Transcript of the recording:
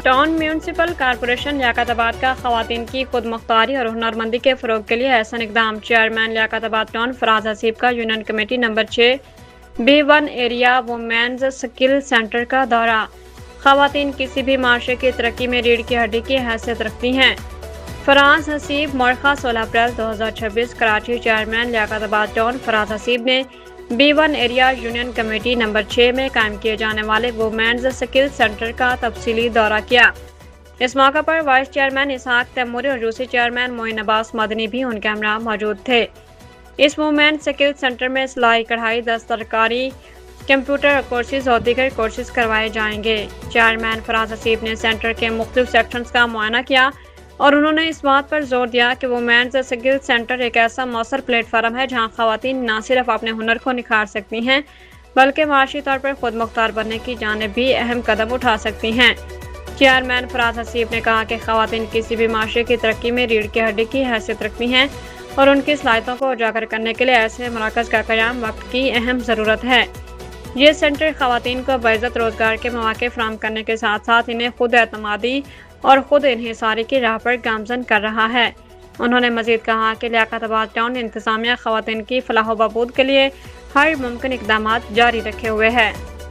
Town municipal corporation Liaquatabad का खवातीन की खुद मुख्तारी और हुनरमंदी के फ़रोग के लिए ऐसा इक़दाम। चेयरमैन लियाकताबाद टाउन फराज हसीब का union committee number 6 B1 area women's skill centre का दौरा। खवातीन किसी भी माशरे की तरक्की में रीढ़ की हड्डी की हैसियत रखती हैं। फराज हसीब मरखा 16 अप्रैल 2026 कराची। चेयरमैन लियाकताबाद टाउन फराज हसीब ने B1 area union committee number 6 में कायम किए जाने वाले वुमेन्स स्किल सेंटर का तफसीली दौरा किया। इस मौका पर वाइस चेयरमैन इसहाक तैमूरी और दूसरी चेयरमैन मोइन अब्बास मदनी भी उनके हमरा मौजूद थे। इस वुमेन्स स्किल सेंटर में सिलाई कढ़ाई, दस्तकारी, कंप्यूटर कोर्सेज और दीगर कोर्सेज करवाए जाएंगे। चेयरमैन फराज हसीब ने सेंटर के मुख्तलिफ सेक्शंस का मुआयना किया और उन्होंने इस बात पर जोर दिया कि वुमेन्स स्किल सेंटर एक ऐसा मौसर प्लेटफार्म है जहां खवातीन न सिर्फ अपने हुनर को निखार सकती हैं बल्कि माशी तौर पर खुद मुख्तार बनने की जानिब भी अहम कदम उठा सकती हैं। चेयरमैन फराज हसीब ने कहा कि खवातीन किसी भी माशरे की तरक्की में रीढ़ की हड्डी की हैसियत रखती हैं और उनकी सलाहियतों को उजागर करने के लिए ऐसे मराकज़ का क़याम वक्त की अहम ज़रूरत है। ये सेंटर खवातीन को बाइज़्ज़त रोज़गार के मौक़े फराहम करने के साथ साथ इन्हें खुद एतमादी और खुद इन्हिसारी की राह पर गामज़न कर रहा है। उन्होंने मज़ीद कहा कि लियाकताबाद टाउन इंतज़ामिया खवातीन की फलाह व बहबूद के लिए हर मुमकिन इक़दामात जारी रखे हुए है।